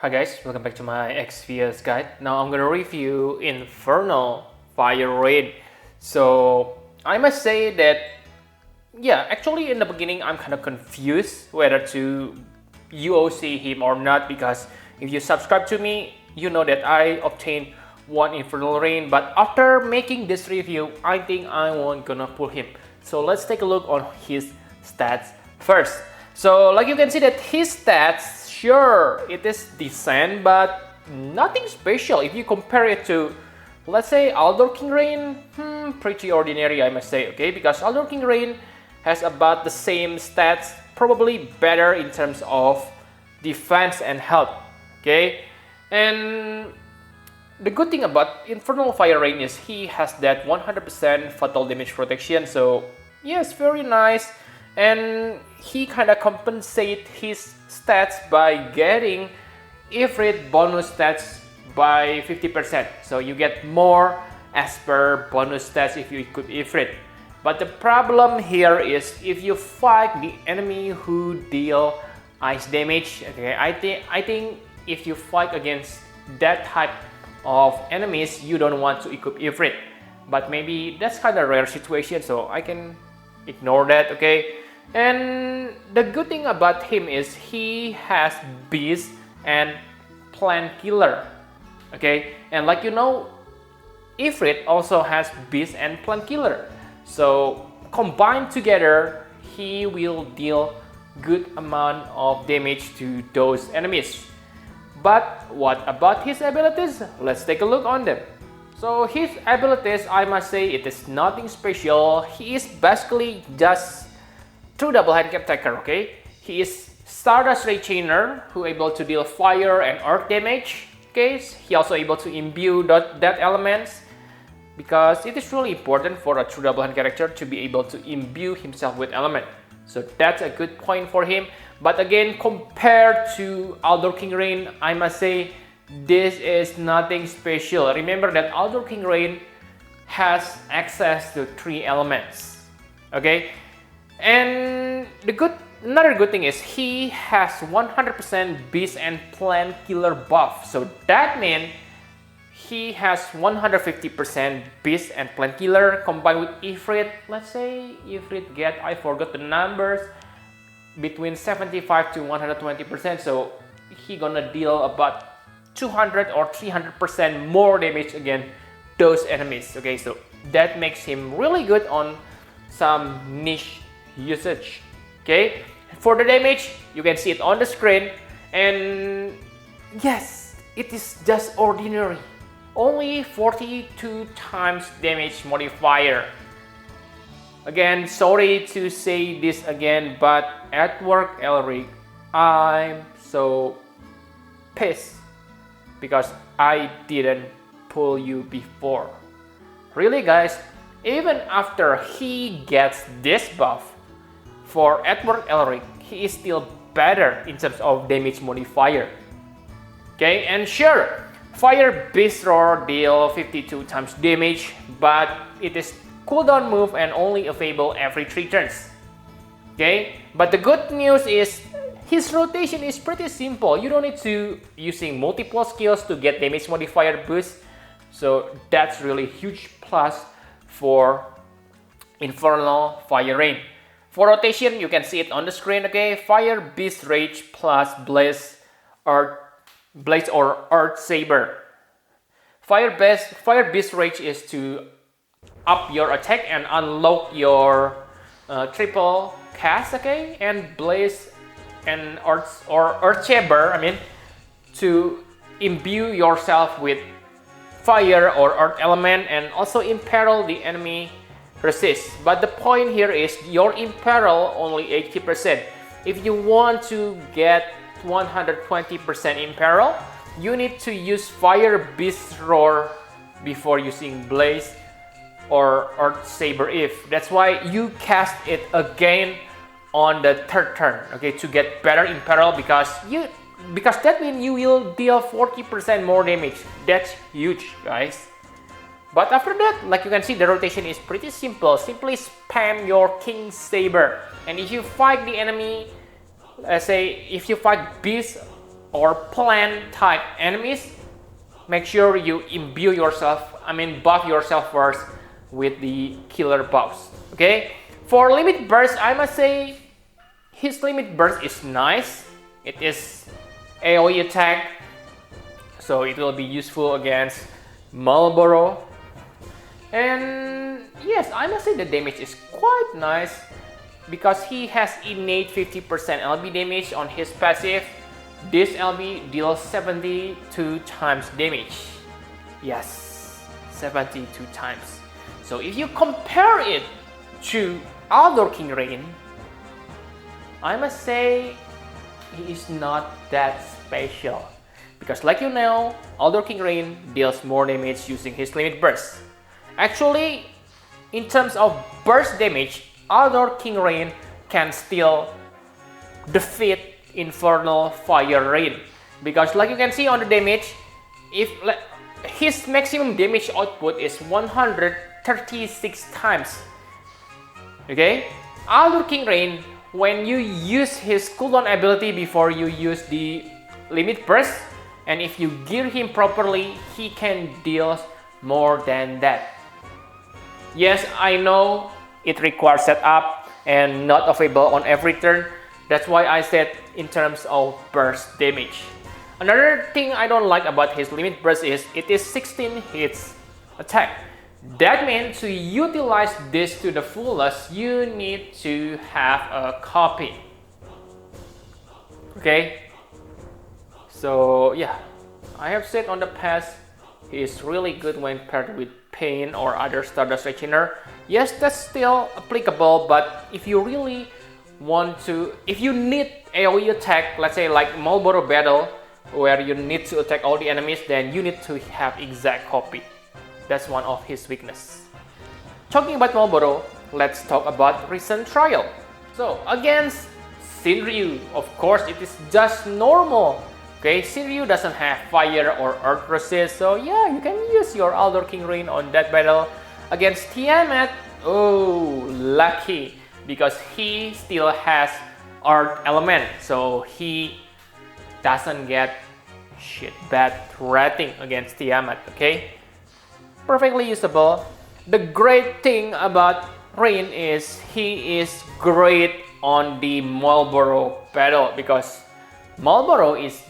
Hi guys, welcome back to my XVS guide. Now I'm gonna review Infernal Fire Raid. So I must say that, actually in the beginning I'm kind of confused whether to UOC him or not, because if you subscribe to me, you know that I obtained one Infernal Rain, but after making this review, I think I won't gonna pull him. So let's take a look on his stats first. So like you can see that his stats, sure, it is decent, but nothing special. If you compare it to, let's say, Aldor King Rain, pretty ordinary I must say, okay? Because Aldor King Rain has about the same stats, probably better in terms of defense and health, okay? And the good thing about Infernal Fire Rain is he has that 100% fatal damage protection, so yes, very nice. And he kind of compensate his stats by getting Ifrit bonus stats by 50%. So you get more as per bonus stats if you equip Ifrit. But the problem here is if you fight the enemy who deal ice damage, okay, I think if you fight against that type of enemies, you don't want to equip Ifrit. But maybe that's kind of rare situation, so I can ignore that, okay? And the good thing about him is he has Beast and Plant Killer, okay? And like you know, Ifrit also has Beast and Plant Killer. So combined together, he will deal good amount of damage to those enemies. But what about his abilities? Let's take a look on them. So his abilities, I must say, it is nothing special. He is basically just true double handicap attacker, okay? He is Stardust Ray Chainer, who able to deal fire and earth damage, okay? He also able to imbue that elements, because it is really important for a true double hand character to be able to imbue himself with element. So that's a good point for him. But again, compared to Aldor King Rain, I must say this is nothing special. Remember that Aldor King Rain has access to 3 elements, okay? And another good thing is he has 100% Beast and Plant Killer buff. So that means he has 150% Beast and Plant Killer combined with Ifrit. Let's say Ifrit get, I forgot the numbers, between 75 to 120%. So he gonna deal about 200 or 300% more damage against those enemies. Okay, so that makes him really good on some niche usage. Okay, for the damage, you can see it on the screen, and yes, it is just ordinary. Only 42 times damage modifier. Again, sorry to say this again, but at work, Elric, I'm so pissed because I didn't pull you before. Really guys, even after he gets this buff, for Edward Elric, he is still better in terms of damage modifier. Okay, and sure, Fire Beast Roar deal 52 times damage, but it is cooldown move and only available every 3 turns. Okay, but the good news is his rotation is pretty simple. You don't need to using multiple skills to get damage modifier boost. So that's really huge plus for Infernal Fire Rain. For rotation, you can see it on the screen, okay? Fire Beast Rage plus Blaze or Earth Saber. Fire Beast Rage is to up your attack and unlock your triple cast, okay? And Blaze and Earth Saber, to imbue yourself with fire or earth element and also imperil the enemy resist. But the point here is your imperil only 80%. If you want to get 120% imperil, you need to use Fire Beast Roar before using Blaze or Earth Saber if. That's why you cast it again on the 3rd turn, okay, to get better imperil, because that means you will deal 40% more damage. That's huge, guys. But after that, like you can see, the rotation is pretty simple. Simply spam your King Saber. And if you fight the enemy, let's say if you fight Beast or plant type enemies, make sure you buff yourself first with the killer buffs. Okay, for limit burst, I must say his limit burst is nice. It is AoE attack, so it will be useful against Marlboro. And yes, I must say the damage is quite nice because he has innate 50% LB damage on his passive. This LB deals 72 times damage. Yes, 72 times. So if you compare it to Outdoor King Rain, I must say he is not that special. Because like you know, Outdoor King Rain deals more damage using his limit burst. Actually, in terms of burst damage, Outdoor King Rain can still defeat Infernal Fire Rain. Because like you can see on the damage, if his maximum damage output is 136 times. Okay? Outdoor King Rain, when you use his cooldown ability before you use the limit burst, and if you gear him properly, he can deal more than that. Yes, I know it requires setup and not available on every turn. That's why I said in terms of burst damage. Another thing I don't like about his limit burst is it is 16 hits attack. That means to utilize this to the fullest, you need to have a copy. Okay? So yeah, I have said on the past, he is really good when paired with Pain or other Stardust Regener. Yes, that's still applicable, but if you really want to, if you need AoE attack, let's say like Marlboro Battle, where you need to attack all the enemies, then you need to have exact copy. That's one of his weaknesses. Talking about Marlboro, let's talk about recent trial. So against Shinryu, of course it is just normal. Okay, Shinryu doesn't have fire or earth resist, so yeah, you can use your Outdoor King Rain on that battle. Against Tiamat, oh, lucky, because he still has earth element, so he doesn't get bad rating against Tiamat, okay? Perfectly usable. The great thing about Rain is he is great on the Marlboro battle because Marlboro is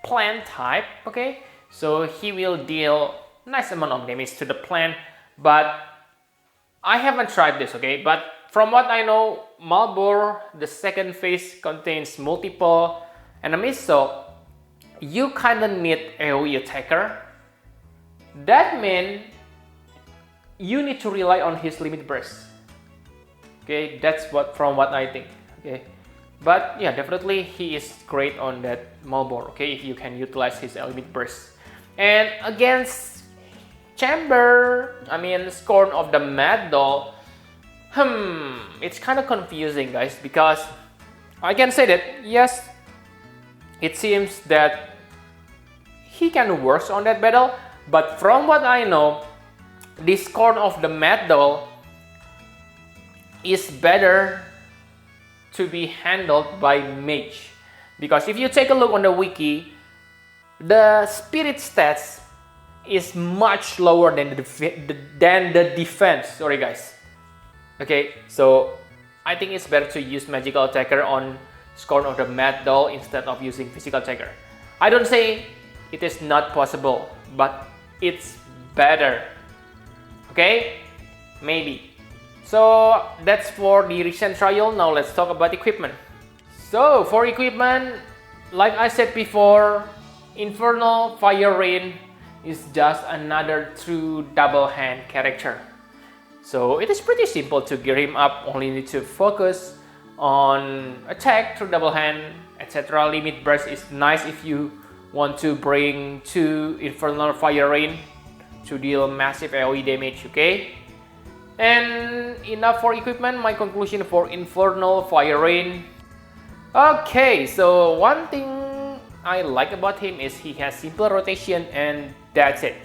plant type, okay? So he will deal nice amount of damage to the plant, but I haven't tried this, okay? But from what I know, Marlboro, the second phase contains multiple enemies, so you kinda need AoE attacker. That means you need to rely on his limit burst. Okay, that's from what I think. Okay, but yeah, definitely he is great on that Marlboro. Okay, if you can utilize his limit burst. And against Scorn of the Mad Doll, it's kind of confusing, guys, because I can say that yes, it seems that he can work on that battle, but from what I know, the Scorn of the Mad Doll is better to be handled by mage, because if you take a look on the wiki, the spirit stats is much lower than the defense. Sorry guys. Okay, so I think it's better to use magical attacker on Scorn of the Mad Doll instead of using physical attacker. I don't say it is not possible, but it's better. Okay, maybe. So that's for the recent trial. Now let's talk about equipment. So for equipment, like I said before, Infernal Fire Rain is just another true double hand character. So it is pretty simple to gear him up, only need to focus on attack through double hand, etc. Limit burst is nice if you want to bring 2 Infernal Fire Rain to deal massive AoE damage, okay? And enough for equipment, my conclusion for Infernal Fire Rain. Okay, so one thing I like about him is he has simple rotation and that's it.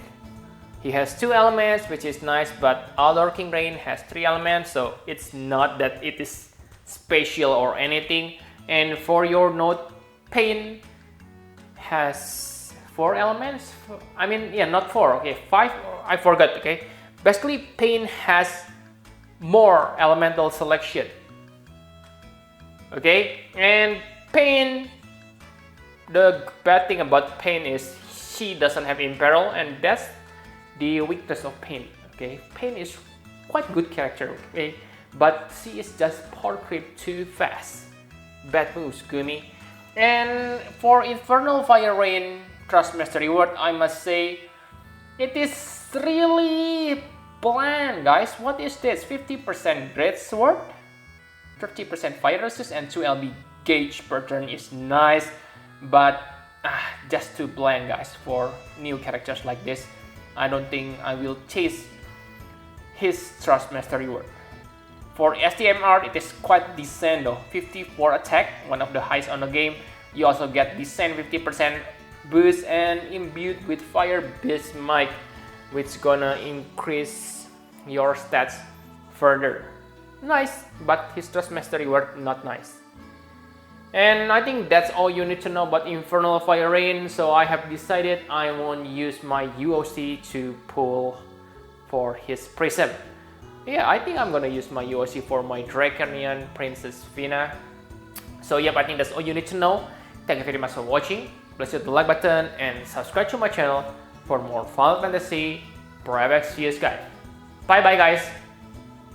He has 2 elements, which is nice, but Outdoor King Rain has 3 elements, so it's not that it is special or anything. And for your note, Pain has 4 elements. I mean, yeah, not 4, okay, 5, I forgot, okay. Basically, pain has more elemental selection, okay. And pain, the bad thing about pain is she doesn't have Infernal, and that's the weakness of pain, okay. Pain is quite good character, okay, but she is just power creep too fast. Bad moves, Gumi. And for Infernal Fire Rain Trust Mastery Word, I must say it is really bland, guys. What is this? 50% Great Sword, 30% Fire Resist, and 2 LB gauge per turn is nice, but just too bland, guys. For new characters like this, I don't think I will chase his Trust Mastery Word. For STMR, it is quite decent though. 54 attack, one of the highest on the game. You also get decent 50% boost and imbued with Fire Beast Mic, which gonna increase your stats further. Nice, but his Trust Mastery Word not nice. And I think that's all you need to know about Infernal Fire Rain. So I have decided I won't use my UOC to pull for his Prism. Yeah, I think I'm gonna use my UOC for my Draconian Princess Fina. So yep, I think that's all you need to know. Thank you very much for watching. Please hit the like button and subscribe to my channel for more Final Fantasy Private CS guide. Bye bye guys!